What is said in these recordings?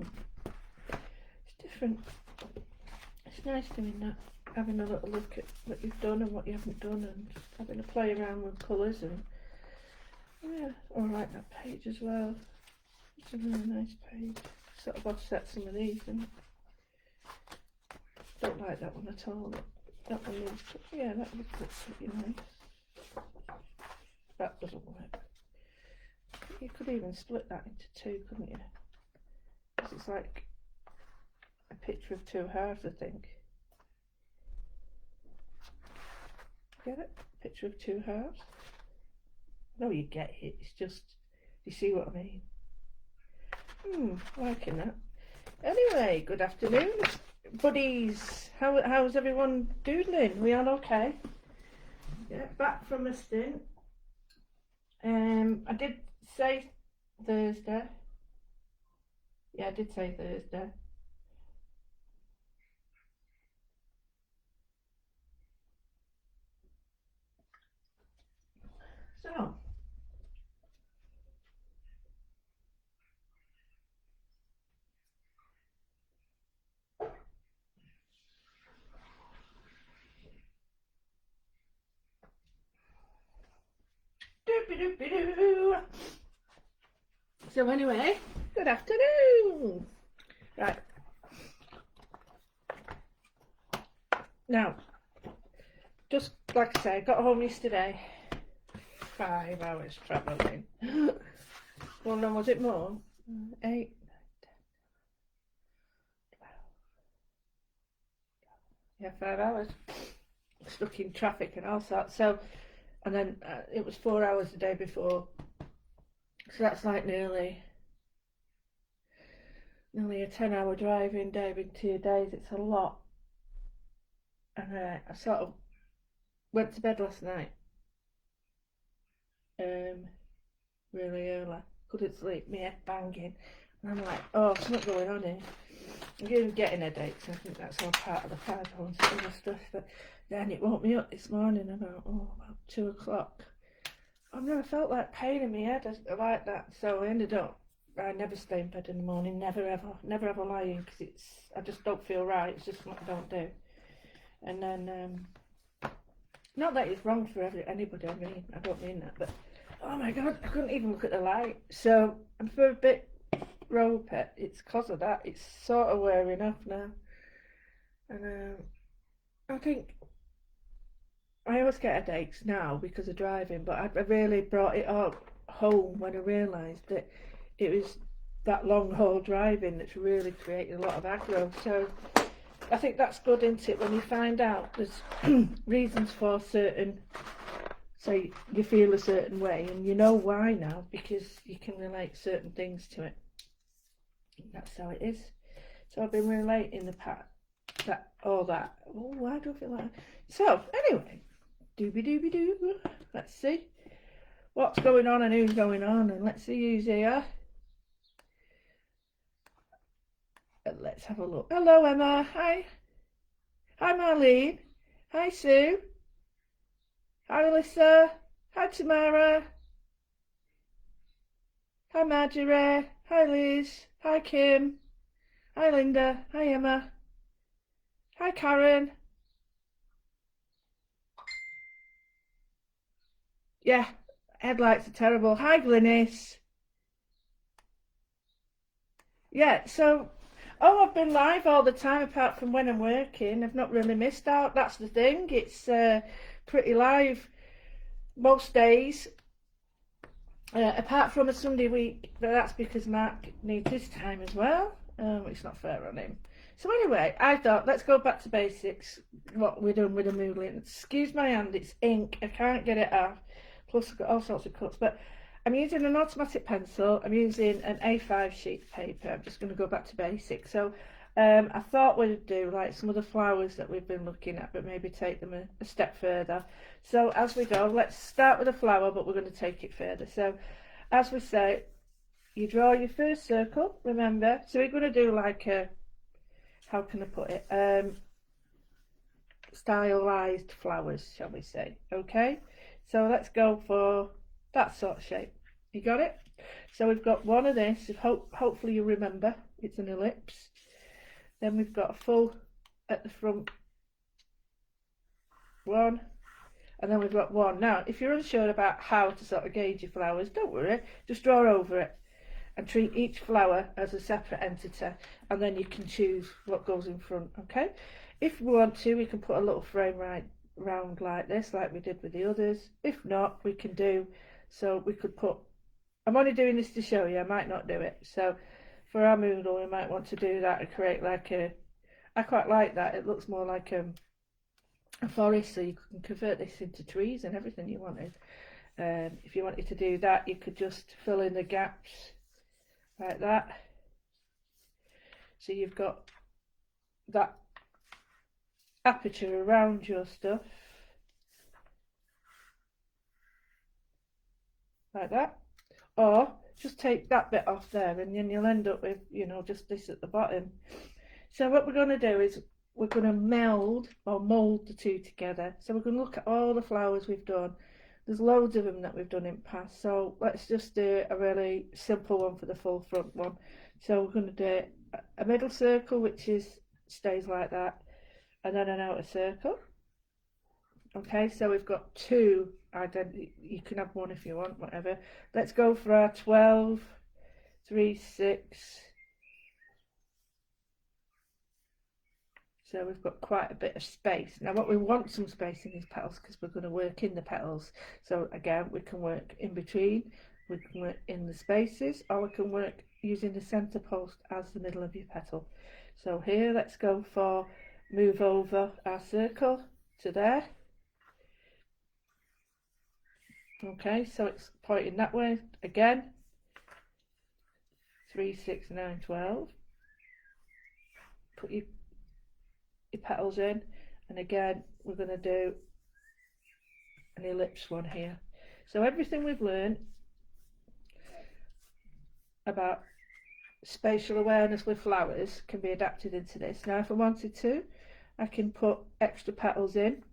It's different. It's nice doing that, having a little look at what you've done and what you haven't done, and having a play around with colours. And yeah, I like that page as well. It's a really nice page. Sort of offset some of these, and don't like that one at all. That one needs to, yeah, that would look pretty nice. That doesn't work. You could even split that into two, couldn't you? Because it's like a picture of two halves, I think. Get it? Picture of two halves. No, you get it. It's just, you see what I mean? Liking that. Anyway, good afternoon, buddies. How's everyone doodling? We all okay? Yeah, back from a stint. I did say Thursday. Yeah, I did say Thursday. So, so anyway, good afternoon. Right. Now, just like I say, I got home yesterday. 5 hours travelling. Well, no, was it more? 8, 9, 10, 12. Yeah, 5 hours. Stuck in traffic and all sorts. So, and then it was 4 hours the day before. So that's like nearly a 10-hour driving day in 2 days. It's a lot. And I sort of went to bed last night. Really early. Couldn't sleep, my head banging. And I'm like, oh, something's going on here. I'm even getting headaches. I think that's all part of the fibro and some other stuff. But then it woke me up this morning about 2 o'clock. I've never felt that pain in my head like that. So I ended up, I never stay in bed in the morning, never ever lying, because I just don't feel right. It's just what I don't do. And then, not that it's wrong for anybody, I don't mean that, but oh my god, I couldn't even look at the light. So I'm for a bit ropey. It's because of that. It's sort of wearing off now. And I think I always get headaches now because of driving, but I really brought it up home when I realised that it was that long haul driving that's really created a lot of aggro. So I think that's good, isn't it, when you find out there's reasons for certain, say you feel a certain way, and you know why now because you can relate certain things to it. That's how it is. So I've been relating the part that all that. Oh, why do I feel like that? So anyway, dooby doo. Let's see what's going on and who's going on, and let's see who's here. Let's have a look. Hello, Emma. Hi. Hi, Marlene. Hi, Sue. Hi, Alyssa. Hi, Tamara. Hi, Marjorie. Hi, Liz. Hi, Kim. Hi, Linda. Hi, Emma. Hi, Karen. Yeah, headlights are terrible. Hi, Glynis. Yeah, so, I've been live all the time apart from when I'm working. I've not really missed out. That's the thing. It's pretty live most days. Apart from a Sunday week, but that's because Mark needs his time as well. It's not fair on him. So anyway, I thought, let's go back to basics, what we're doing with the moodling. Excuse my hand, it's ink, I can't get it off. Plus I've got all sorts of cuts, but I'm using an automatic pencil, I'm using an A5 sheet of paper. I'm just going to go back to basics. So I thought we'd do like some of the flowers that we've been looking at, but maybe take them a step further. So as we go, let's start with a flower, but we're going to take it further. So as we say, you draw your first circle, remember. So we're going to do like a, how can I put it, stylized flowers, shall we say. Okay, so let's go for that sort of shape. You got it? So we've got one of this. Hopefully you remember. it's an ellipse. Then we've got a full at the front one, and then we've got one. Now if you're unsure about how to sort of gauge your flowers, don't worry, just draw over it and treat each flower as a separate entity, and then you can choose what goes in front. Okay, if we want to, we can put a little frame right round like this, like we did with the others. If not, we can do, so we could put, I'm only doing this to show you, I might not do it. So for our moodle, we might want to do that and create like a, I quite like that, it looks more like a forest, so you can convert this into trees and everything you wanted. If you wanted to do that, you could just fill in the gaps like that, so you've got that aperture around your stuff like that, or just take that bit off there and then you'll end up with, you know, just this at the bottom. So what we're going to do is we're going to meld or mold the two together. So we're going to look at all the flowers we've done. There's loads of them that we've done in past, so let's just do a really simple one for the full front one. So we're going to do a middle circle, which is stays like that, and then an outer circle. Okay, so we've got two identity, you can have one if you want, whatever. Let's go for our 12, 3, 6. So we've got quite a bit of space. Now what we want some space in these petals because we're going to work in the petals. So again, we can work in between, we can work in the spaces, or we can work using the centre post as the middle of your petal. So here, let's go for move over our circle to there. Okay, so it's pointing that way again. 3, 6, 9, 12. Put your petals in, and again we're going to do an ellipse one here. So everything we've learned about spatial awareness with flowers can be adapted into this. Now if I wanted to, I can put extra petals in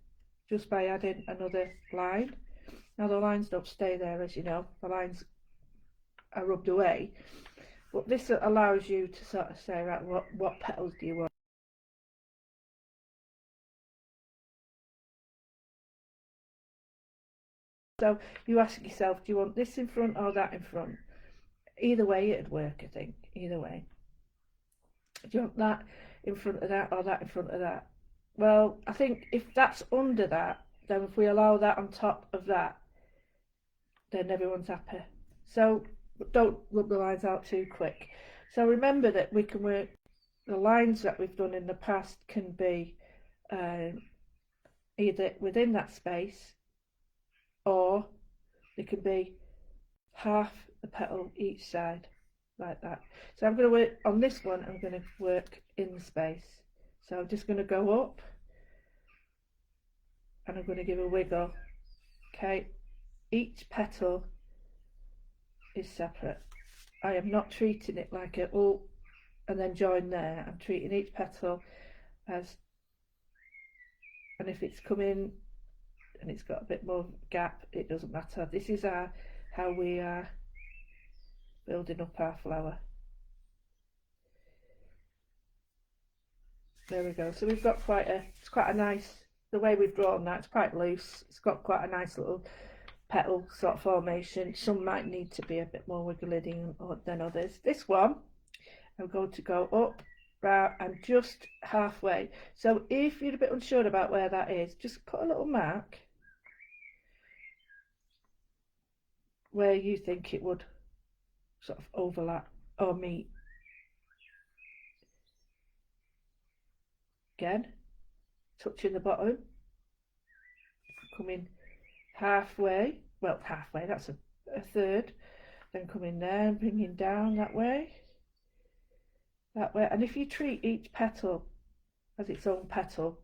just by adding another line. Now the lines don't stay there, as you know, the lines are rubbed away, but this allows you to sort of say, right, what petals do you want? So you ask yourself, do you want this in front or that in front? Either way it'd work, I think, either way. Do you want that in front of that or that in front of that? Well, I think if that's under that, then if we allow that on top of that, then everyone's happy. So don't rub the lines out too quick. So remember that we can work, the lines that we've done in the past can be either within that space, or they can be half the petal each side, like that. So I'm going to work on this one, I'm going to work in the space. So I'm just going to go up and I'm going to give a wiggle. Okay, each petal is separate. I am not treating it like a oh and then join there. I'm treating each petal as, and if it's coming and it's got a bit more gap, it doesn't matter. This is how we are building up our flower. There we go. So we've got it's quite a nice, the way we've drawn that, it's quite loose. It's got quite a nice little petal sort of formation. Some might need to be a bit more wiggly than others. This one, I'm going to go up, round, and just halfway. So if you're a bit unsure about where that is, just put a little mark where you think it would sort of overlap or meet. Again, touching the bottom, coming halfway, well halfway, that's a third, then coming there and bringing down that way, and if you treat each petal as its own petal,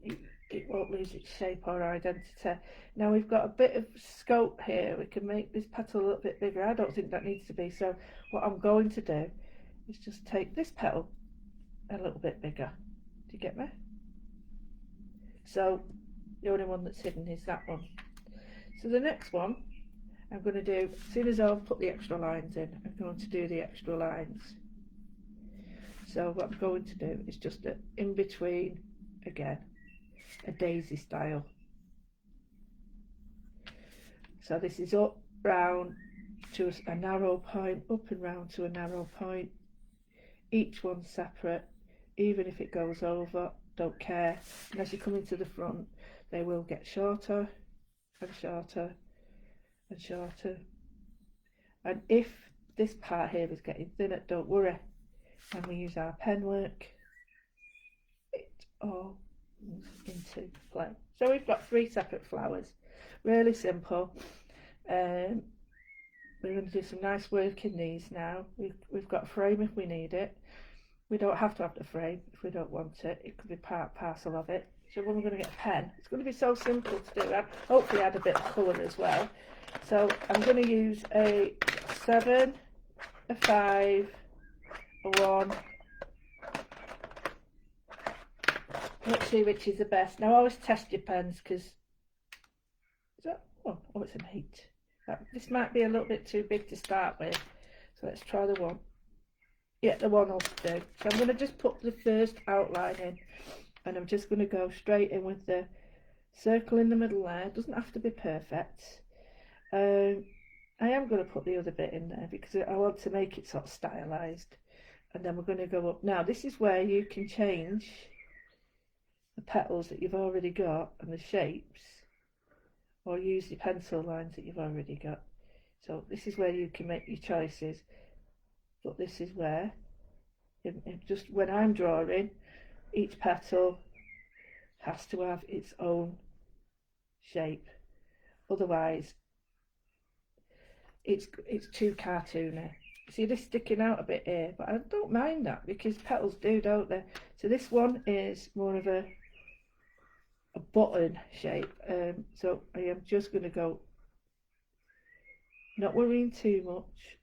it won't lose its shape or identity. Now we've got a bit of scope here, we can make this petal a little bit bigger. I don't think that needs to be, so what I'm going to do is just take this petal a little bit bigger. Do you get me? So the only one that's hidden is that one. So the next one I'm going to do, as soon as I've put the extra lines in, I'm going to do the extra lines. So what I'm going to do is just a in between, again, a daisy style. So this is up, round to a narrow point, up and round to a narrow point. Each one separate, even if it goes over, don't care. And as you come into the front, they will get shorter and shorter and shorter. And if this part here is getting thinner, don't worry. When we use our pen work, it all comes into play. So we've got 3 separate flowers, really simple. We're going to do some nice work in these now. We've got a frame if we need it. We don't have to have the frame if we don't want it. It could be parcel of it. So when we're going to get a pen, it's going to be so simple to do. Hopefully add a bit of colour as well. So I'm going to use a 7, a 5, a 1. Let's see which is the best. Now always test your pens, because is that one? Oh, it's an 8. This might be a little bit too big to start with. So let's try the 1. Yeah, the 1 will do. So I'm going to just put the first outline in, and I'm just going to go straight in with the circle in the middle there. It doesn't have to be perfect. I am going to put the other bit in there because I want to make it sort of stylized. And then we're going to go up. Now this is where you can change the petals that you've already got and the shapes, or use the pencil lines that you've already got. So this is where you can make your choices. But this is where, just when I'm drawing, each petal has to have its own shape. Otherwise, it's too cartoony. See this sticking out a bit here, but I don't mind that because petals do, don't they? So this one is more of a button shape. So I am just going to go, not worrying too much.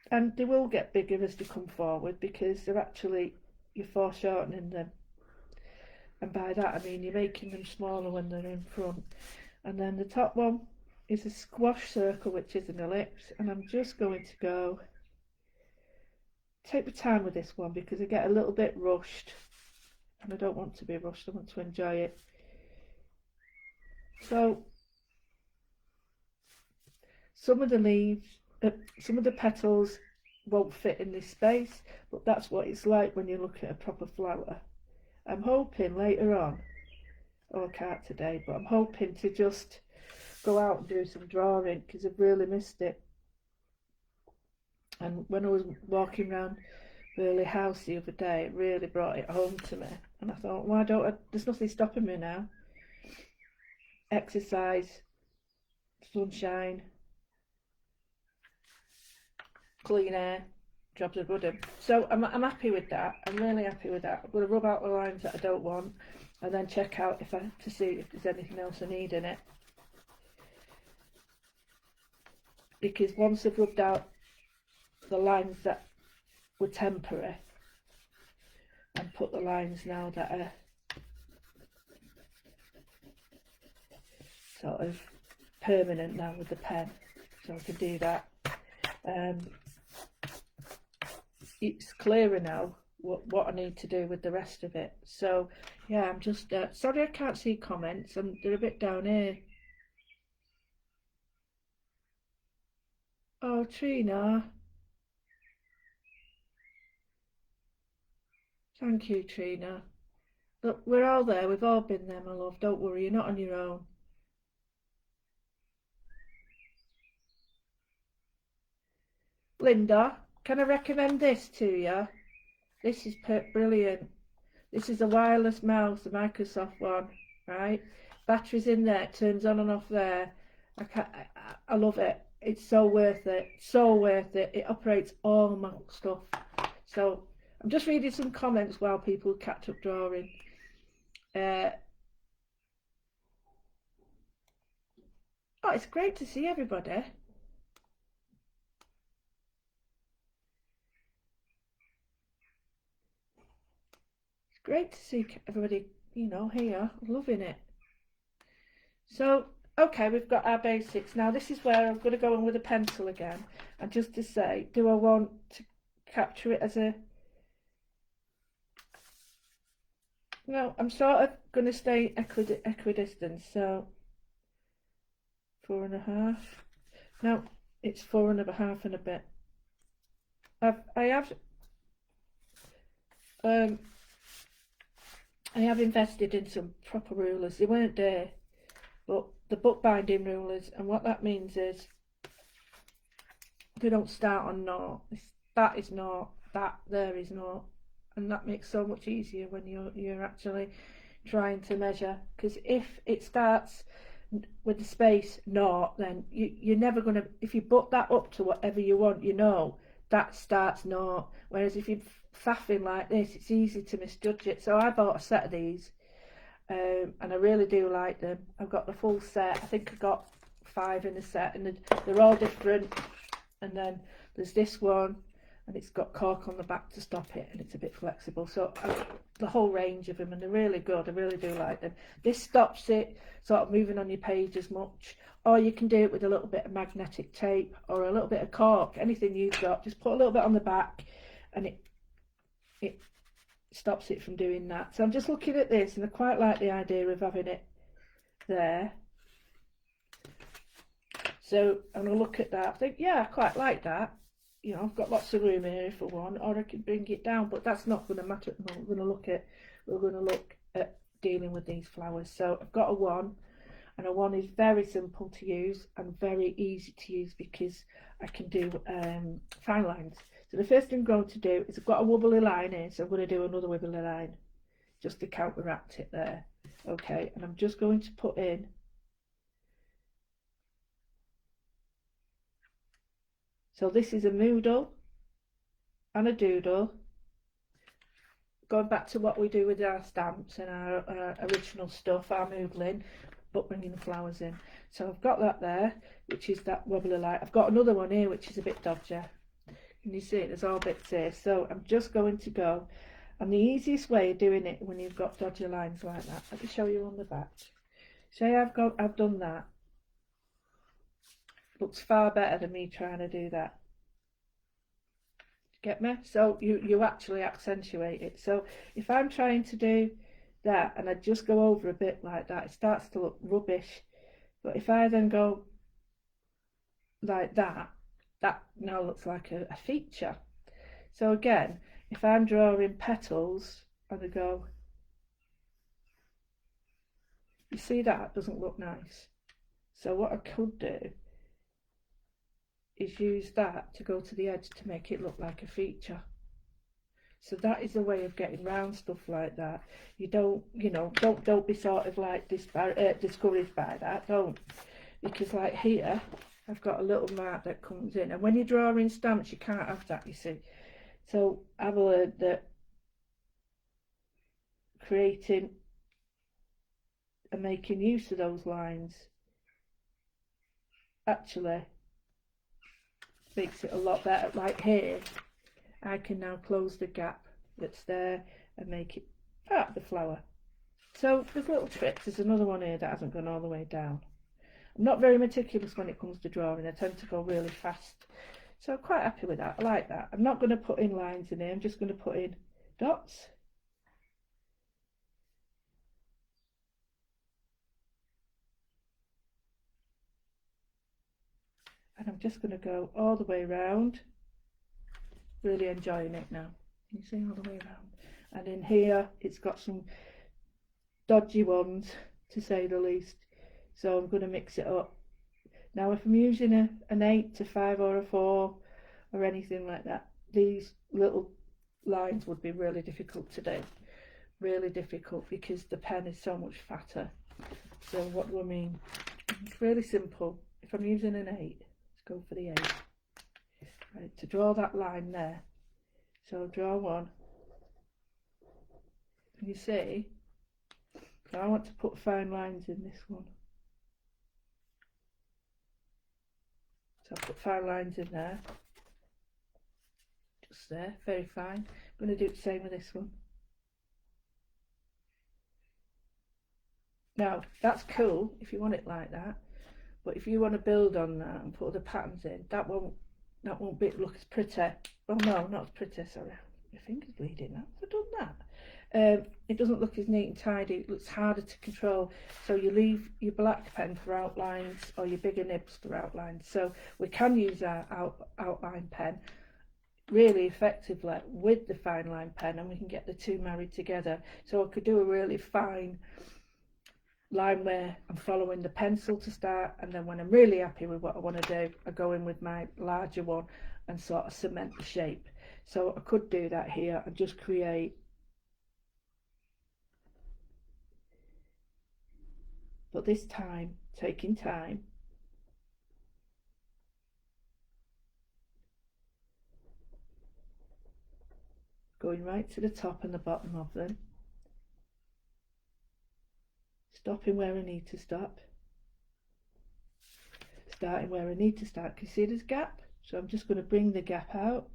And they will get bigger as they come forward because they're actually, you're foreshortening them. And by that I mean you're making them smaller when they're in front. And then the top one is a squash circle, which is an ellipse. And I'm just going to go, take my time with this one because I get a little bit rushed. And I don't want to be rushed, I want to enjoy it. So some of the leaves, some of the petals won't fit in this space, but that's what it's like when you look at a proper flower. I'm hoping later on, oh I can't today, but I'm hoping to just go out and do some drawing because I've really missed it. And when I was walking around Burley House the other day, it really brought it home to me. And I thought, why don't I, there's nothing stopping me now. Exercise, sunshine, clean air, jobs are good. So I'm happy with that. I'm really happy with that. I'm going to rub out the lines that I don't want and then check out to see if there's anything else I need in it. Because once I've rubbed out the lines that were temporary and put the lines now that are sort of permanent now with the pen, so I can do that. It's clearer now what I need to do with the rest of it. So yeah, I'm just sorry I can't see comments, and they're a bit down here. Oh Trina, thank you Trina. Look, we're all there, we've all been there my love, don't worry, you're not on your own. Linda, can I recommend this to you? This is brilliant. This is a wireless mouse, the Microsoft one, right? Batteries in there, turns on and off there. I love it. It's so worth it. So worth it. It operates all my stuff. So I'm just reading some comments while people catch up drawing. Oh, it's great to see everybody. Great to see everybody, you know, here, loving it. So okay, we've got our basics. Now this is where I'm going to go in with a pencil again, and just to say, do I want to capture it as a... No, I'm sort of going to stay equidistant, so 4.5. No, it's 4.5 and a bit. Um, I have invested in some proper rulers. They weren't there, but the bookbinding rulers, and what that means is they don't start on naught. That is naught, that there is naught, and that makes so much easier when you're actually trying to measure. Because if it starts with the space naught, then you're never going to, if you book that up to whatever you want, you know that starts naught. Whereas if you're faffing like this, it's easy to misjudge it. So I bought a set of these, and I really do like them. I've got the full set. I think I got 5 in a set, and they're all different. And then there's this one, and it's got cork on the back to stop it, and it's a bit flexible. So the whole range of them, and they're really good. I really do like them. This stops it sort of moving on your page as much, or you can do it with a little bit of magnetic tape or a little bit of cork, anything you've got. Just put a little bit on the back, and it stops it from doing that. So I'm just looking at this, and I quite like the idea of having it there. So I'm going to look at that. I think, yeah, I quite like that. You know, I've got lots of room here if I want, or I can bring it down, but that's not going to matter at the moment. We're going to look at dealing with these flowers. So I've got a 1, and a 1 is very simple to use and very easy to use because I can do fine lines. So the first thing I'm going to do is I've got a wobbly line here, so I'm going to do another wobbly line just to counteract it there. Okay, and I'm just going to put in So this is a moodle and a doodle. Going back to what we do with our stamps and our original stuff, our moodling, but bringing the flowers in. So I've got that there, which is that wobbly light. I've got another one here, which is a bit dodgy. Can you see it? There's all bits here. So I'm just going to go, and the easiest way of doing it when you've got dodgy lines like that, let me show you on the back. Say I've done that. Looks far better than me trying to do that. Get me? So you actually accentuate it. So if I'm trying to do that and I just go over a bit like that, it starts to look rubbish. But if I then go like that, that now looks like a feature. So again, if I'm drawing petals and I go, you see that doesn't look nice. So what I could do is use that to go to the edge to make it look like a feature. So that is a way of getting round stuff like that. You don't be sort of like discouraged by that. Don't, because like here, I've got a little mark that comes in, and when you're drawing stamps, you can't have that. You see, so I've learned that creating and making use of those lines actually makes it a lot better. Like here, I can now close the gap that's there and make it part of the flower. So there's little tricks. There's another one here that hasn't gone all the way down. I'm not very meticulous when it comes to drawing. I tend to go really fast. So I'm quite happy with that. I like that. I'm not going to put in lines in here. I'm just going to put in dots. And I'm just going to go all the way around. Really enjoying it now. Can you see all the way around? And in here, it's got some dodgy ones, to say the least. So I'm going to mix it up. Now, if I'm using an 8 to 5 or a 4 or anything like that, these little lines would be really difficult to do. Really difficult because the pen is so much fatter. So what do I mean? It's really simple. If I'm using an 8, let's go for the 8. Right, to draw that line there. So I'll draw one. And you see, so I want to put fine lines in this one. So I'll put fine lines in there. Just there, very fine. I'm going to do the same with this one. Now that's cool if you want it like that, but if you want to build on that and put other patterns in, that won't look as pretty. Well, no, not as pretty. Sorry, my finger's bleeding now. Have I done that? It doesn't look as neat and tidy. It looks harder to control. So you leave your black pen for outlines or your bigger nibs for outlines. So we can use our outline pen really effectively with the fine line pen, and we can get the two married together. So I could do a really fine line where I'm following the pencil to start, and then when I'm really happy with what I want to do, I go in with my larger one and sort of cement the shape. So I could do that here and just create, but this time taking time, going right to the top and the bottom of them, stopping where I need to stop, starting where I need to start. Can you see there's a gap? So I'm just going to bring the gap out.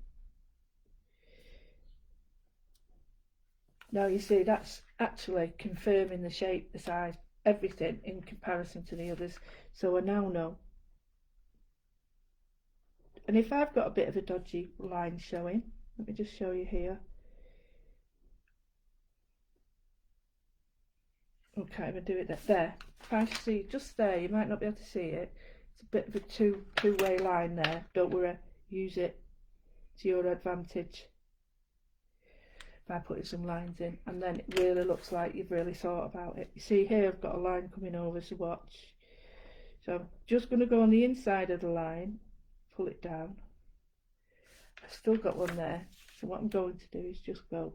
Now you see that's actually confirming the shape, the size, everything in comparison to the others. So I now know. And if I've got a bit of a dodgy line showing, let me just show you here. Okay, I'm going to do it there. If I see just there, you might not be able to see it. It's a bit of a two-way line there. Don't worry, use it to your advantage by putting some lines in, and then it really looks like you've really thought about it. You see here I've got a line coming over, so watch. So I'm just going to go on the inside of the line, pull it down. I've still got one there, so what I'm going to do is just go,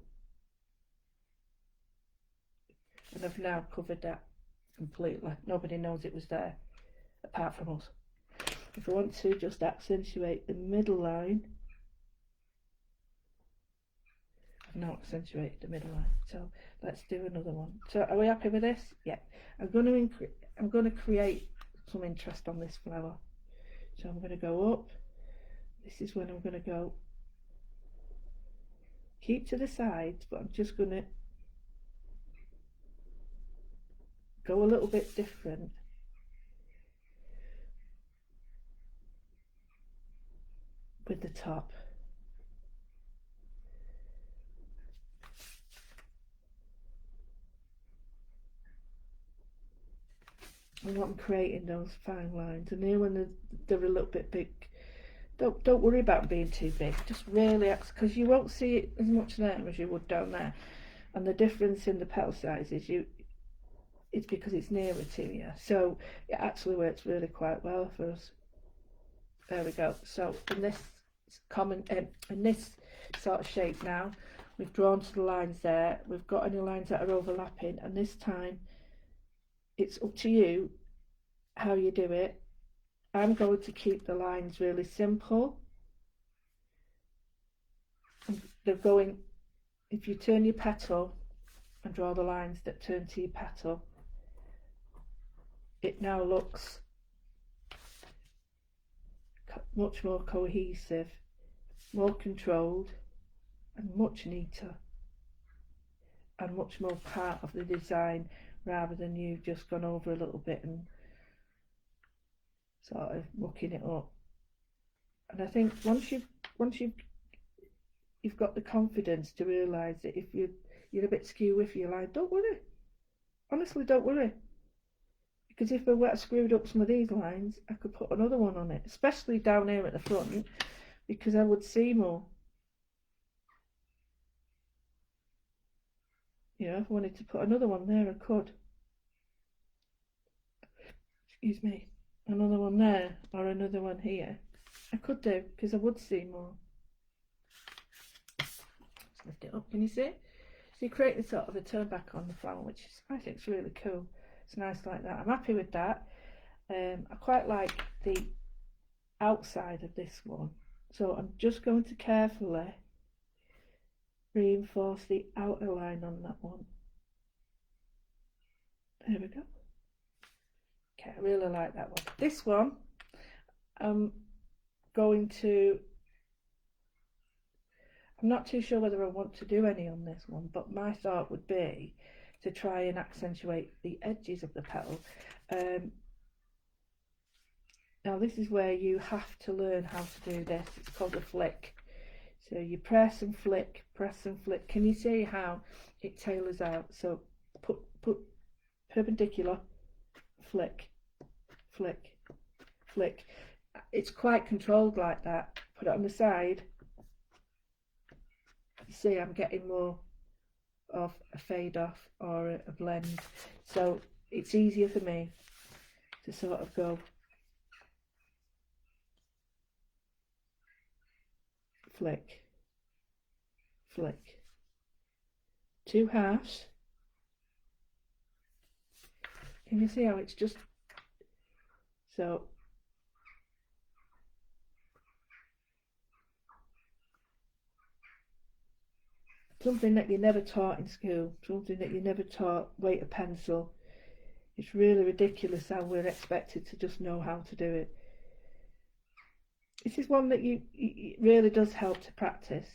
and I've now covered that completely. Nobody knows it was there apart from us. If I want to just accentuate the middle line, I've now accentuated the middle line. So let's do another one. So are we happy with this? Yeah. I'm going to create some interest on this flower. So I'm going to go up. This is when I'm going to go. Keep to the sides, but I'm just going to go a little bit different with the top. And what I'm creating those fine lines, and here when they're a little bit big, don't worry about being too big. Just really, because you won't see it as much there as you would down there. And the difference in the petal sizes, it's because it's nearer to you. So it actually works really quite well for us. There we go. So in this in this sort of shape now, we've drawn to the lines there. We've got any lines that are overlapping, and this time it's up to you how you do it. I'm going to keep the lines really simple. They're going, if you turn your petal and draw the lines that turn to your petal, it now looks much more cohesive, more controlled, and much neater, and much more part of the design, rather than you've just gone over a little bit and sort of mucking it up. And I think once you've got the confidence to realise that if you're a bit skew with your line, don't worry. Honestly, don't worry. Because if I screwed up some of these lines, I could put another one on it, especially down here at the front, because I would see more. You know, if I wanted to put another one there, I could. Excuse me. Another one there, or another one here. I could do, because I would see more. Let's lift it up, can you see? So you create this sort of a turn back on the flower, which I think is really cool. It's nice like that. I'm happy with that. I quite like the outside of this one. So I'm just going to carefully reinforce the outer line on that one. There we go. Okay, I really like that one. This one, I'm not too sure whether I want to do any on this one, but my thought would be to try and accentuate the edges of the petal. Now this is where you have to learn how to do this. It's called a flick. So you press and flick, press and flick. Can you see how it tailors out? So put perpendicular, flick, flick, flick. It's quite controlled like that. Put it on the side. You see I'm getting more of a fade off or a blend. So it's easier for me to sort of go flick, flick. 2 halves. Can you see how it's just so? Something that you never taught in school, something that you never taught, weight a pencil. It's really ridiculous how we're expected to just know how to do it. This is one that it really does help to practice.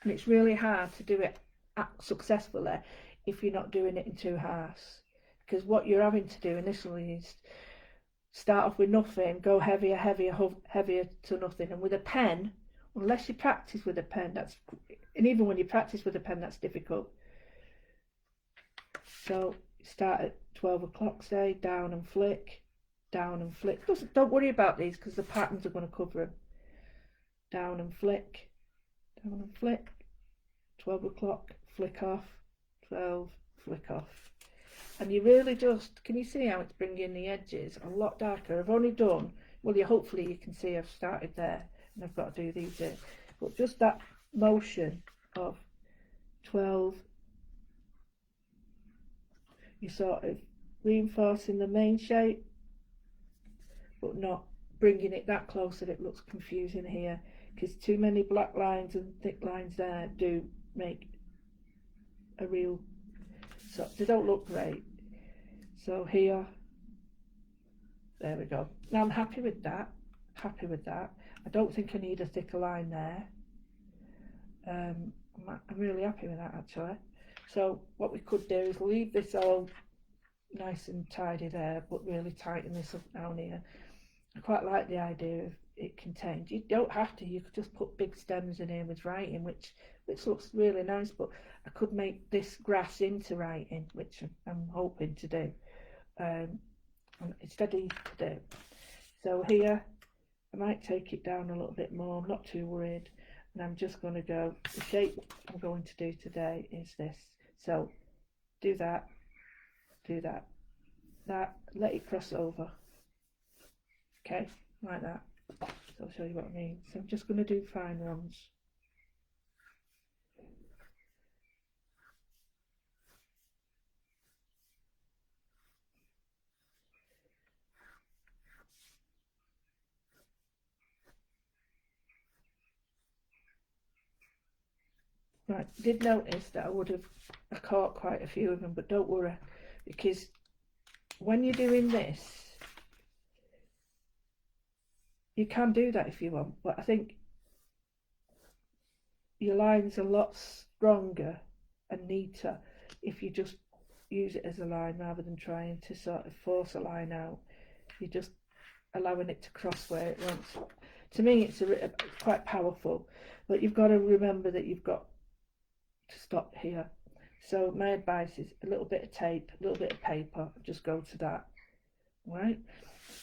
And it's really hard to do it successfully if you're not doing it in 2 halves. Because what you're having to do initially is start off with nothing, go heavier, heavier, heavier to nothing. And with a pen, unless you practice with a pen, and even when you practice with a pen, that's difficult. So start at 12 o'clock, say, down and flick, down and flick. Don't worry about these because the patterns are going to cover them. Down and flick, down and flick, 12 o'clock, flick off, 12, flick off. And you really just, can you see how it's bringing the edges a lot darker? I've only done, well, hopefully you can see I've started there and I've got to do these here. But just that motion of 12, you're sort of reinforcing the main shape, but not bringing it that close that it looks confusing here, because too many black lines and thick lines there do make a real, so they don't look great. So here, there we go. Now I'm happy with that, I don't think I need a thicker line there. I'm really happy with that actually. So what we could do is leave this all nice and tidy there, but really tighten this up down here. I quite like the idea of it contained. You don't have to, you could just put big stems in here with writing, which looks really nice, but I could make this grass into writing, which I'm hoping to do. It's dead easy to do. So here, I might take it down a little bit more, I'm not too worried. And I'm just going to go, the shape I'm going to do today is this. So do that, that, let it cross over. Okay, like that. So I'll show you what I mean. So I'm just going to do fine ones. Right, did notice that I caught quite a few of them, but don't worry, because when you're doing this, you can do that if you want, but I think your line's a lot stronger and neater if you just use it as a line rather than trying to sort of force a line out. You're just allowing it to cross where it wants. To me, it's quite powerful, but you've got to remember that you've got to stop here. So my advice is a little bit of tape, a little bit of paper, just go to that. Right,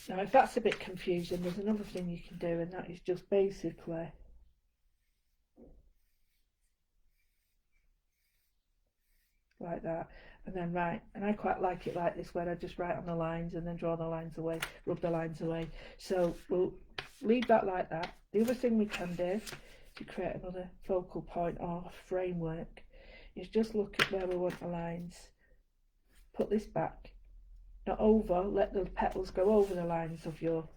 now if that's a bit confusing, there's another thing you can do, and that is just basically like that, and then write. And I quite like it like this, where I just write on the lines and then draw the lines away, rub the lines away. So we'll leave that like that. The other thing we can do to create another focal point or framework is just look at where we want the lines, put this back, not over, let the petals go over the lines of your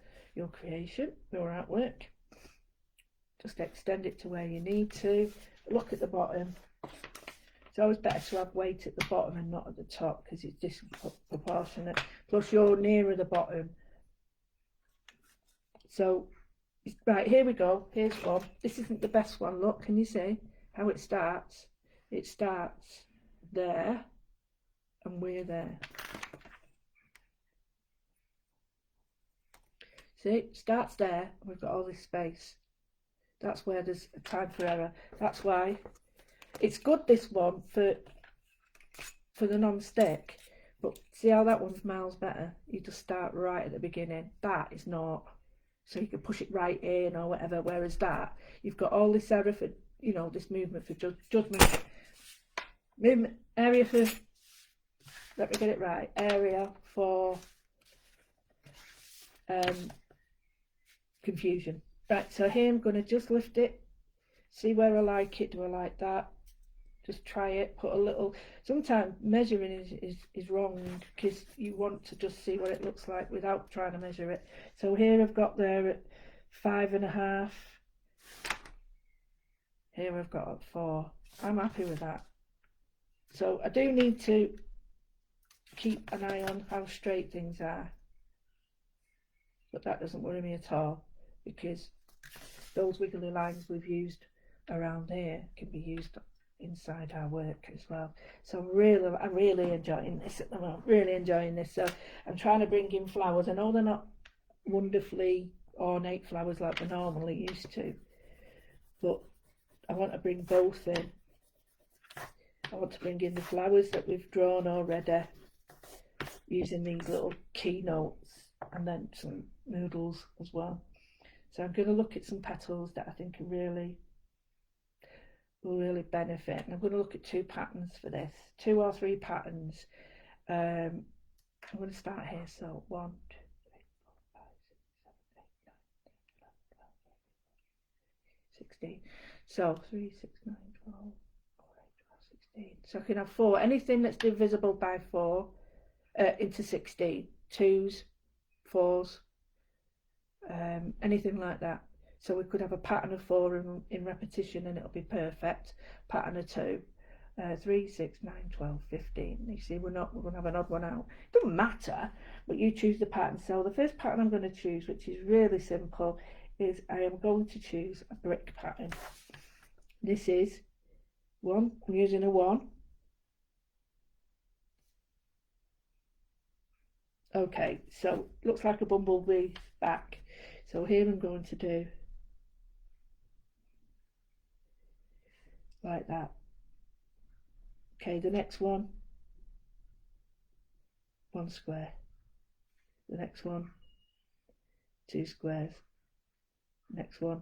creation, your artwork. Just extend it to where you need to. Look at the bottom. It's always better to have weight at the bottom and not at the top, because it's disproportionate. Plus you're nearer the bottom. So right, here we go. Here's one. This isn't the best one. Look, can you see how it starts? it starts there and we're there. See, it starts there and we've got all this space. That's where there's a time for error. That's why it's good, this one, for the non-stick, but see how that one's miles better? You just start right at the beginning. That is not, so you can push it right in or whatever, whereas that, you've got all this error for, you know, this movement for judgment, area for, let me get it right, area for confusion. Right, so here I'm going to just lift it, see where I like it. Do I like that? Just try it, put a little, sometimes measuring is wrong because you want to just see what it looks like without trying to measure it. So here I've got there at 5.5, here I've got at 4. I'm happy with that. So I do need to keep an eye on how straight things are, but that doesn't worry me at all, because those wiggly lines we've used around here can be used inside our work as well. So I'm really enjoying this at the moment, really enjoying this. So I'm trying to bring in flowers. I know they're not wonderfully ornate flowers like we're normally used to, but I want to bring both in. I want to bring in the flowers that we've drawn already using these little keynotes, and then some moodles as well. So I'm going to look at some petals that I think are will really benefit, and I'm going to look at 2 patterns for this, 2 or 3 patterns. I'm going to start here. So 1, 2, 3, 4, 5, 6, 7, 8, 9, 10, 11, 12, 13, 14, 16. So 3, 6, 9, 12, 16. So I can have 4, anything that's divisible by 4 into 16, 2s, 4s, anything like that. So we could have a pattern of 4 in repetition and it'll be perfect. Pattern of 2, 3, 6, 9, 12, 15. You see, we're going to have an odd one out. It doesn't matter, but you choose the pattern. So the first pattern I'm going to choose, which is really simple, is I am going to choose a brick pattern. This is 1. I'm using a 1. Okay, so looks like a bumblebee back. So here I'm going to do like that. Okay, the next one, 1 square. The next one, 2 squares. Next one,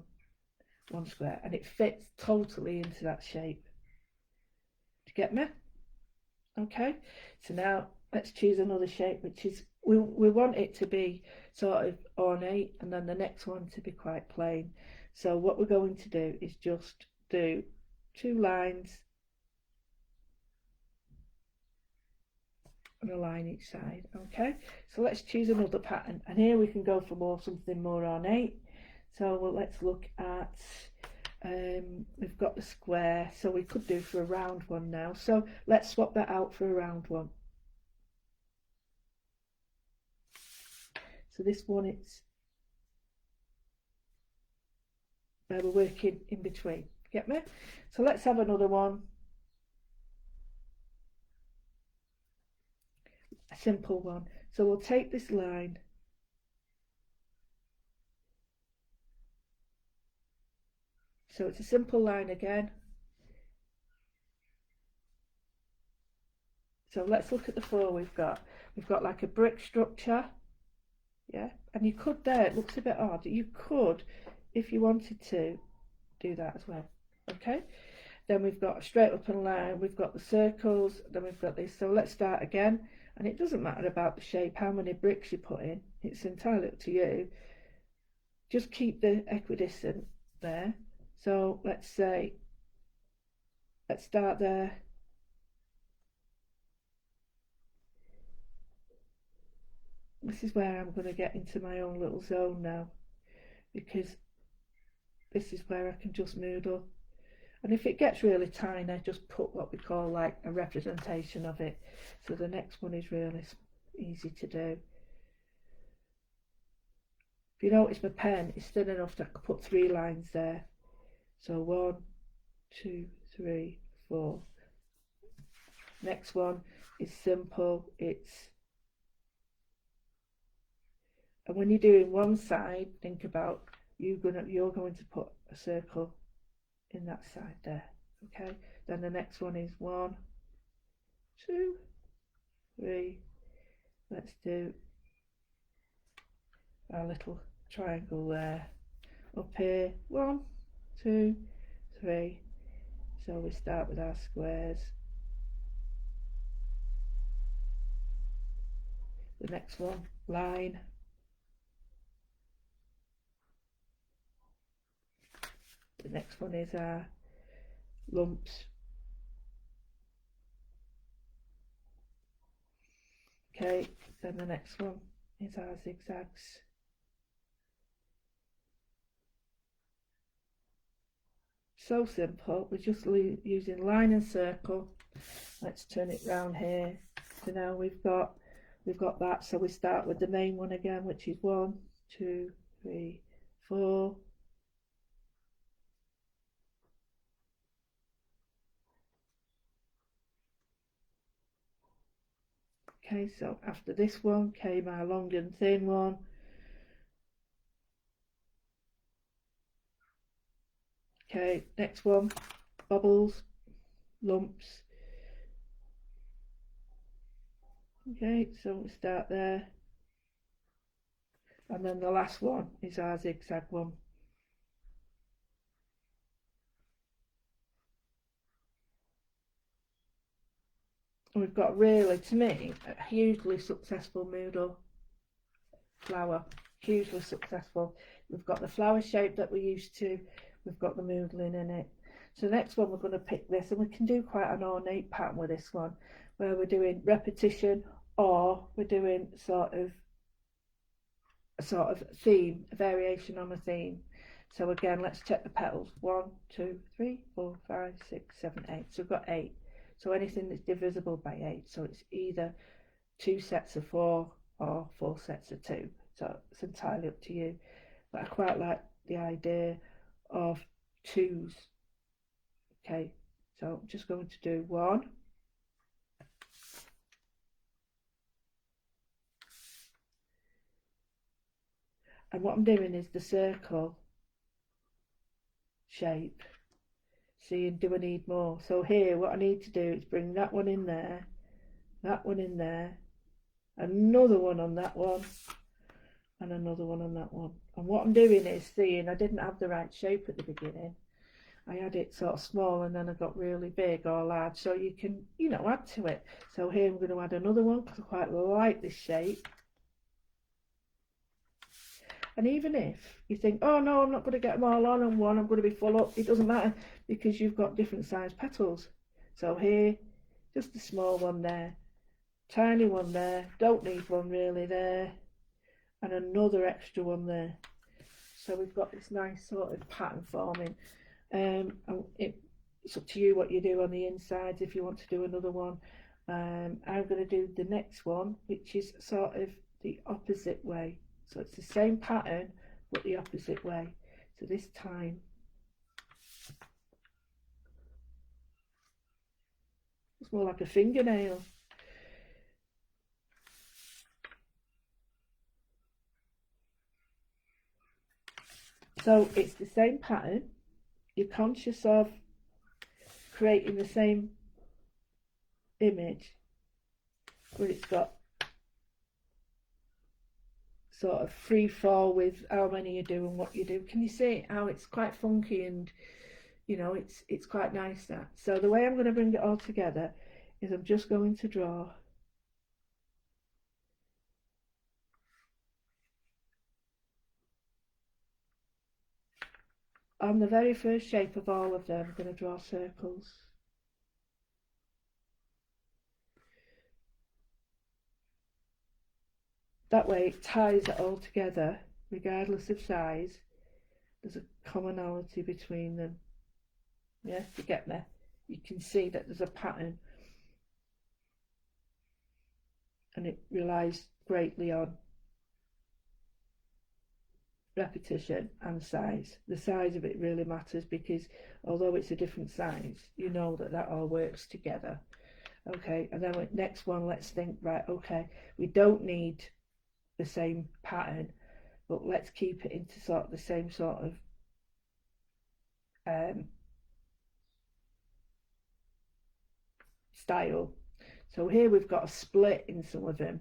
1 square. And it fits totally into that shape. Do you get me? Okay, so now let's choose another shape, which is, we want it to be sort of ornate, and then the next one to be quite plain. So what we're going to do is just do 2 lines and a line each side. Okay, so let's choose another pattern, and here we can go for something more ornate. So let's look at, we've got the square, so we could do for a round one now. So let's swap that out for a round one. So this one, it's where we're working in between. Get me? So let's have another one. A simple one. So we'll take this line. So it's a simple line again. So let's look at the 4 we've got. We've got like a brick structure. Yeah, and you could there, it looks a bit odd. You could, if you wanted to, do that as well. Okay, then we've got a straight up and line, we've got the circles, then we've got this. So let's start again, and it doesn't matter about the shape, how many bricks you put in, it's entirely up to you. Just keep the equidistant there. So let's say, let's start there. This is where I'm going to get into my own little zone now, because this is where I can just moodle. And if it gets really tiny, just put what we call like a representation of it. So the next one is really easy to do. If you notice, my pen is thin enough that I could put 3 lines there. So 1, 2, 3, 4. Next one is simple. And when you're doing one side, think about you're going to put a circle in that side there. Okay, then the next one is 1, 2, 3. Let's do our little triangle there. Up here, 1, 2, 3. So we start with our squares. The next one, line. The next one is our lumps. Okay, then the next one is our zigzags. So simple. We're just using line and circle. Let's turn it round here. So now we've got that. So we start with the main one again, which is 1, 2, 3, 4. Okay, so after this one came our long and thin one. Okay, next one, bubbles, lumps. Okay, so we start there. And then the last one is our zigzag one. And we've got really, to me, a hugely successful Moodle flower. Hugely successful. We've got the flower shape that we're used to. We've got the moodling in it. So next one we're going to pick this, and we can do quite an ornate pattern with this one, where we're doing repetition or we're doing sort of theme, a variation on a theme. So again, let's check the petals. 1, 2, 3, 4, 5, 6, 7, 8. So we've got 8. So anything that's divisible by 8. So it's either 2 sets of 4 or 4 sets of 2. So it's entirely up to you. But I quite like the idea of 2s. Okay, so I'm just going to do 1. And what I'm doing is the circle shape. Seeing, do I need more? So here, what I need to do is bring that one in there, that one in there, another one on that one, and another one on that one. And what I'm doing is seeing, I didn't have the right shape at the beginning. I had it sort of small and then I got really big or large. So you can, add to it. So here I'm going to add another one because I quite like this shape. And even if you think, oh no, I'm not going to get them all on one, I'm going to be full up, it doesn't matter because you've got different size petals. So here, just a small one there, tiny one there, don't need one really there, and another extra one there. So we've got this nice sort of pattern forming. And it's up to you what you do on the insides if you want to do another one. I'm going to do the next one, which is sort of the opposite way. So it's the same pattern, but the opposite way. So this time, it's more like a fingernail. So it's the same pattern. You're conscious of creating the same image, but it's got sort of free fall with how many you do and what you do. Can you see how it's quite funky and it's quite nice that. So the way I'm going to bring it all together is I'm just going to draw on the very first shape of all of them. I'm going to draw circles. That way it ties it all together regardless of size. There's a commonality between them. Yeah, you get there. You can see that there's a pattern and it relies greatly on repetition and size. The size of it really matters because although it's a different size, you know that all works together. Okay, and then next one, let's think, right, okay, we don't need the same pattern, but let's keep it into sort of the same sort of style. So here we've got a split in some of them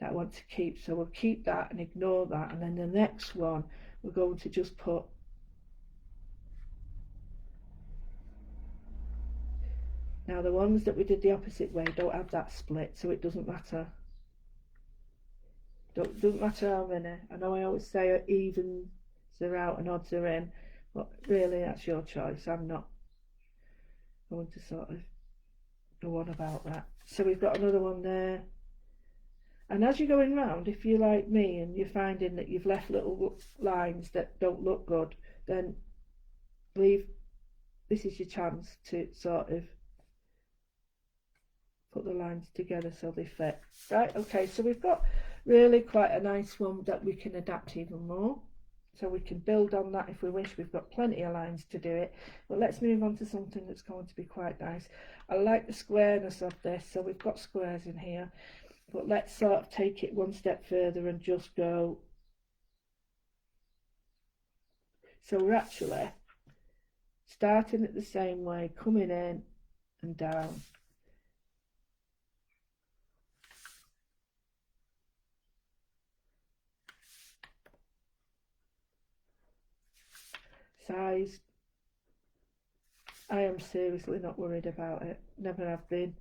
that I want to keep, so we'll keep that and ignore that, and then the next one we're going to just put now the ones that we did the opposite way don't have that split, so it doesn't matter. Doesn't matter how many. I know I always say evens are out and odds are in, but really that's your choice. I'm not going to sort of go on about that. So we've got another one there. And as you're going round, if you're like me and you're finding that you've left little lines that don't look good, then this is your chance to sort of put the lines together so they fit. Right, okay, so we've got really quite a nice one that we can adapt even more. So we can build on that if we wish. We've got plenty of lines to do it. But let's move on to something that's going to be quite nice. I like the squareness of this, so we've got squares in here. But let's sort of take it one step further and just go. So we're actually starting it the same way, coming in and down. Size, I am seriously not worried about it. Never have been.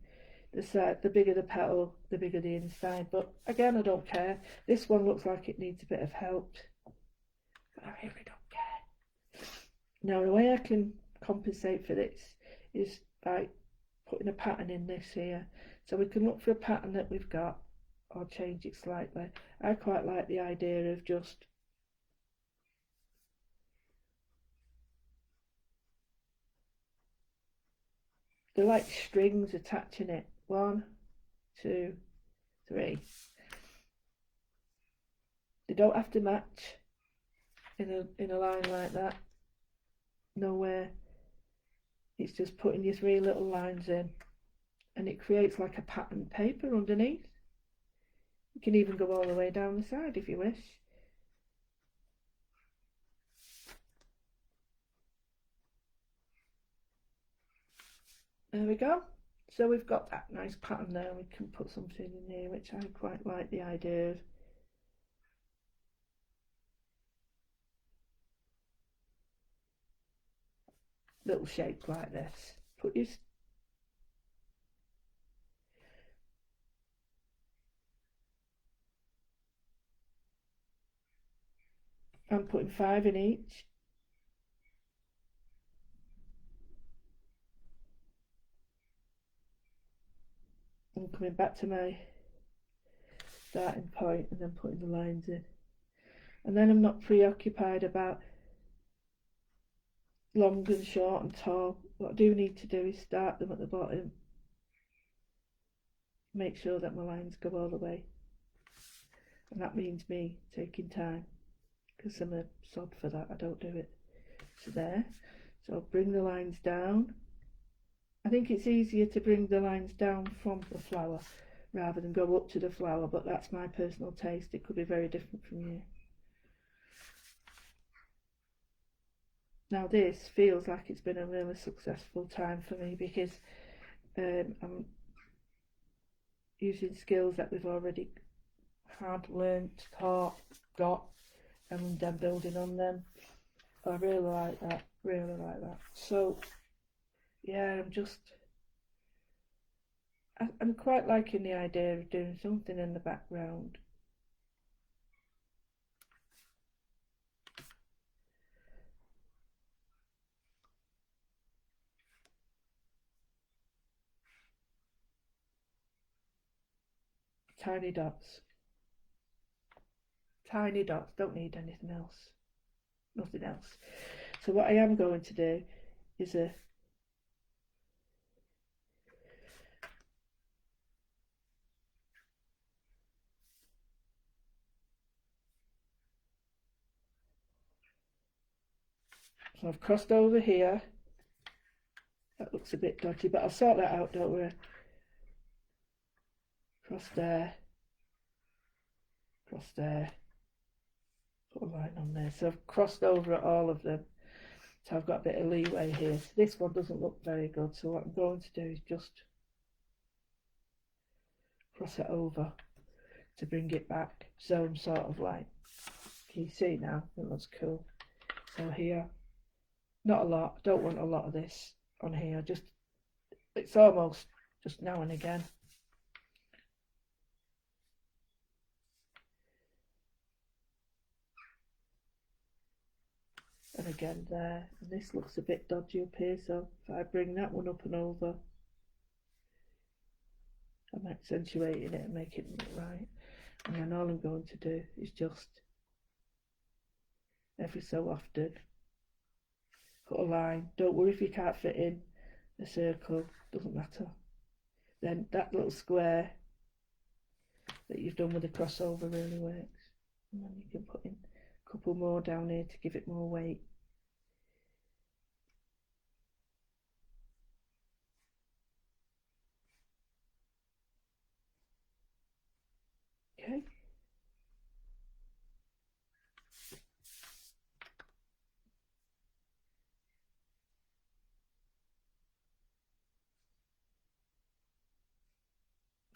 The bigger the petal, the bigger the inside. But again, I don't care. This one looks like it needs a bit of help. But I really don't care. Now, the way I can compensate for this is by putting a pattern in this here. So we can look for a pattern that we've got or change it slightly. I quite like the idea of just they're like strings attaching it. 1, 2, 3. They don't have to match in a line like that. Nowhere. It's just putting your 3 little lines in, and it creates like a pattern paper underneath. You can even go all the way down the side if you wish. There we go. So we've got that nice pattern there. We can put something in here, which I quite like the idea of. Little shape like this. Put your I'm putting 5 in each. And coming back to my starting point and then putting the lines in. And then I'm not preoccupied about long and short and tall. What I do need to do is start them at the bottom. Make sure that my lines go all the way. And that means me taking time, because I'm a sod for that. I don't do it. So there. So I'll bring the lines down. I think it's easier to bring the lines down from the flower rather than go up to the flower, but that's my personal taste. It could be very different from you. Now this feels like it's been a really successful time for me because I'm using skills that we've already had, learnt, taught, got, and then building on them. I really like that, really like that. So yeah, I'm quite liking the idea of doing something in the background. Tiny dots. Tiny dots, don't need anything else. Nothing else. So what I am going to do is so I've crossed over here That looks a bit dodgy, but I'll sort that out, don't worry. Cross there, cross there, put a line on there. So I've crossed over at all of them. So I've got a bit of leeway here. So this one doesn't look very good. So what I'm going to do is just cross it over to bring it back. So I'm sort of like, can you see now? It looks cool. So here, not a lot. Don't want a lot of this on here. Just, it's almost just now and again. And again there, and this looks a bit dodgy up here, so if I bring that one up and over, I'm accentuating it and making it look right. And then all I'm going to do is just every so often put a line. Don't worry if you can't fit in a circle, doesn't matter. Then that little square that you've done with the crossover really works. And then you can put in a couple more down here to give it more weight. Okay.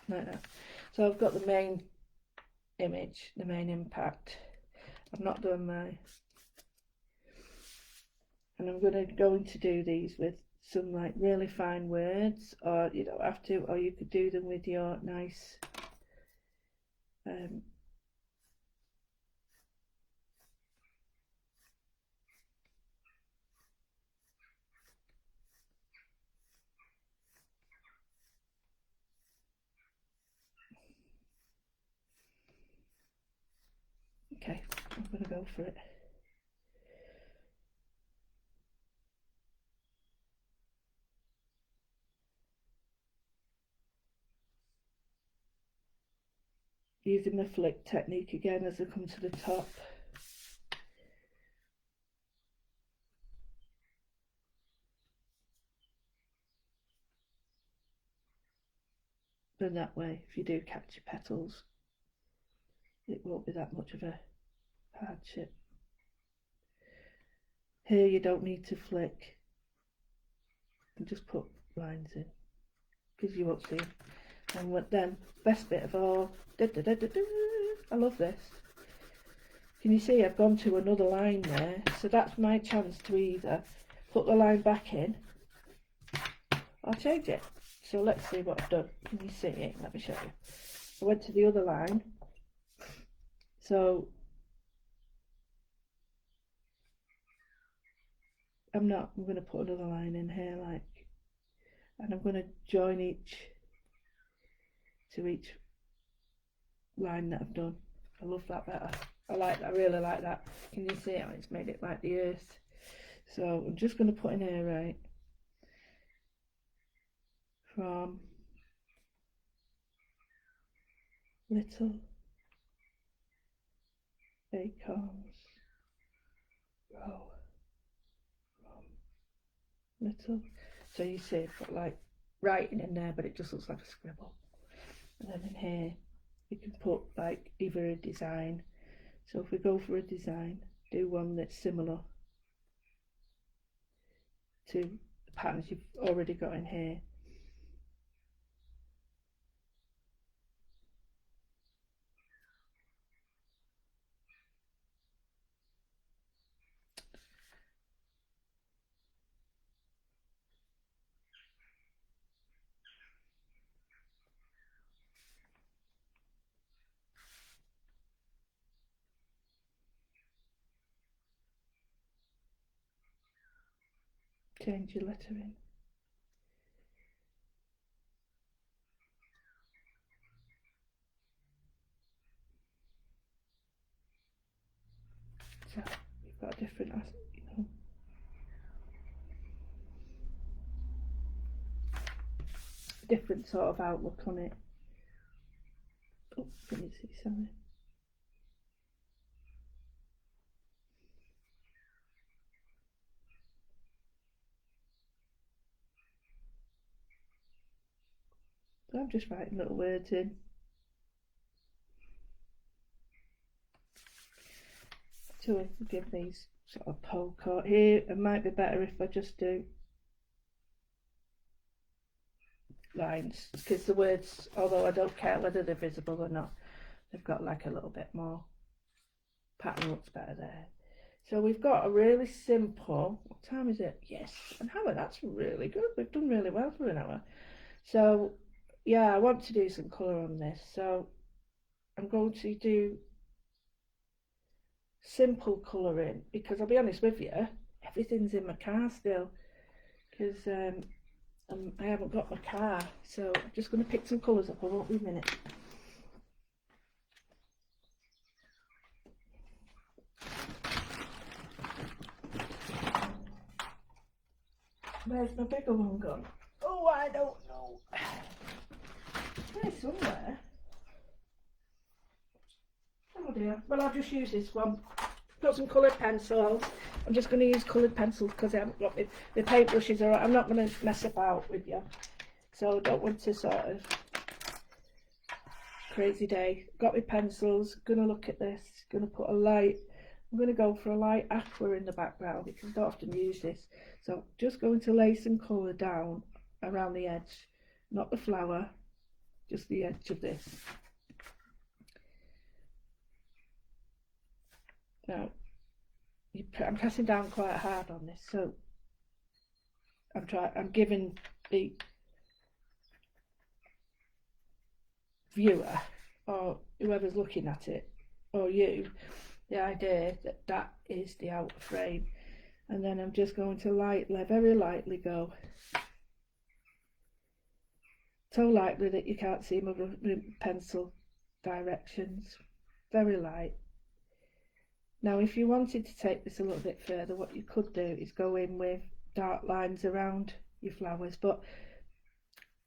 Like that. So I've got the main image, the main impact. I've not done my, and I'm going to go into do these with some like really fine words, or you don't have to, or you could do them with your nice okay, I'm going to go for it. Using the flick technique again as I come to the top. Then that way, if you do catch your petals, it won't be that much of a hardship. Here you don't need to flick, and just put lines in, because you won't see them. And then, best bit of all, I love this. Can you see I've gone to another line there? So that's my chance to either put the line back in or change it. So let's see what I've done. Can you see it? Let me show you. I went to the other line. So I'm going to put another line in here, like, and I'm going to join each line that I've done. I love that better. I really like that. Can you see how it's made it like the earth? So I'm just going to put in here, right, from little acorns grow from little. So you see I've got like writing in there, but it just looks like a scribble. And then in here you can put like either a design. So if we go for a design, do one that's similar to the patterns you've already got in here. Change your lettering. So you've got a different, different sort of outlook on it. Oh, can you see something? So I'm just writing little words in. To give these sort of polka here, it might be better if I just do lines, because the words, although I don't care whether they're visible or not, they've got like a little bit more pattern. Looks better there. So we've got a really simple, what time is it? Yes, an hour. That's really good. We've done really well for an hour. So yeah, I want to do some colour on this, so I'm going to do simple colouring, because I'll be honest with you, everything's in my car still, because I haven't got my car. So I'm just going to pick some colours up. I won't be a minute. Where's my bigger one gone? Oh, I don't know. There's somewhere. Oh dear. Well, I'll just use this one. Got some coloured pencils. I'm just going to use coloured pencils because I haven't got my paintbrushes. I'm not going to mess about with you. So I don't want to sort of crazy day. Got my pencils. Going to look at this. Going to put a light. I'm going to go for a light aqua in the background because I don't often use this. So just going to lay some colour down around the edge. Not the flower. Just the edge of this. Now, I'm pressing down quite hard on this, so I'm giving the viewer or whoever's looking at it, or you, the idea that that is the outer frame. And then I'm just going to very lightly go, so lightly that you can't see my pencil directions, very light. Now if you wanted to take this a little bit further, what you could do is go in with dark lines around your flowers, but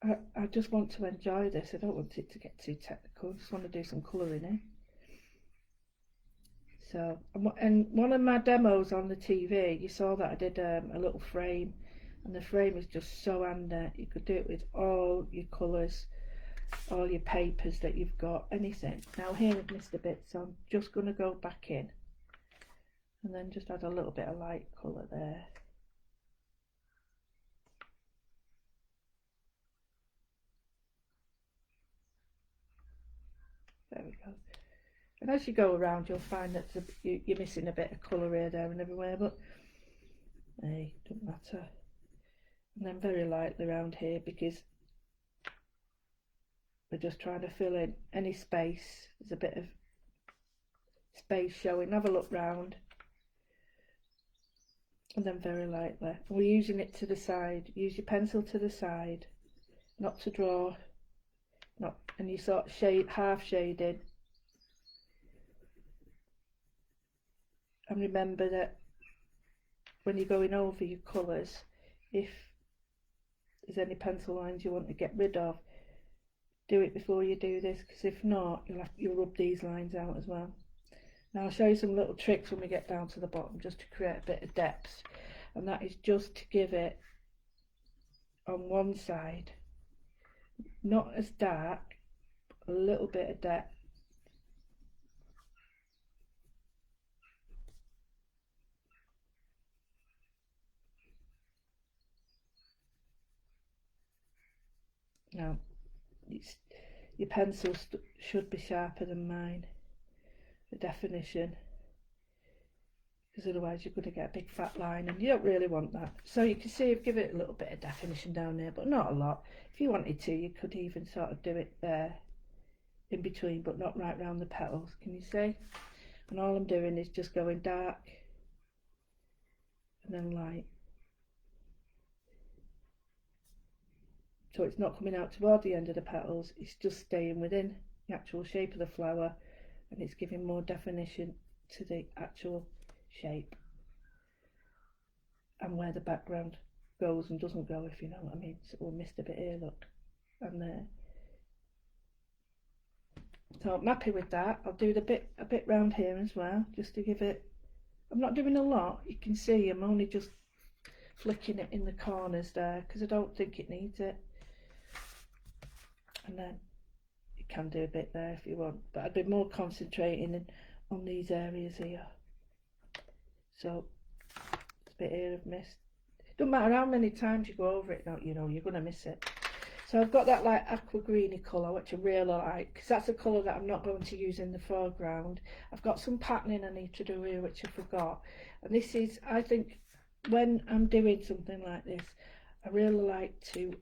I just want to enjoy this. I don't want it to get too technical. I just want to do some colouring in. So, and one of my demos on the TV, you saw that I did a little frame, and the frame is just so handy. You could do it with all your colours, all your papers that you've got, anything. Now here I've missed a bit, so I'm just going to go back in and then just add a little bit of light colour there. There we go. And as you go around, you'll find that you're missing a bit of colour here, there and everywhere, but hey, don't matter. And then very lightly around here, because we're just trying to fill in any space. There's a bit of space showing. Have a look round. And then very lightly. And we're using it to the side. Use your pencil to the side, not to draw. And you sort of half shading. And remember that when you're going over your colours, if there's any pencil lines you want to get rid of, do it before you do this, because if not, you'll rub these lines out as well. Now I'll show you some little tricks when we get down to the bottom, just to create a bit of depth, and that is just to give it on one side, not as dark, a little bit of depth. Now your pencils should be sharper than mine, the definition, because otherwise you're going to get a big fat line, and you don't really want that. So you can see I've given it a little bit of definition down there, but not a lot. If you wanted to, you could even sort of do it there in between, but not right round the petals. Can you see? And all I'm doing is just going dark and then light, so it's not coming out toward the end of the petals, it's just staying within the actual shape of the flower, and it's giving more definition to the actual shape and where the background goes and doesn't go, if you know what I mean. So we missed a bit here, look, and there. So I'm happy with that. I'll do a bit round here as well, just to give it, I'm not doing a lot, you can see I'm only just flicking it in the corners there, because I don't think it needs it. and then you can do a bit there if you want, but I'd be more concentrating on these areas here. So it's a bit here I've missed. Don't matter how many times you go over it, now you know you're gonna miss it. So I've got that like aqua greeny colour, which I really like, because that's a colour that I'm not going to use in the foreground. I've got some patterning I need to do here, which I forgot. And this is, I think, when I'm doing something like this, I really like to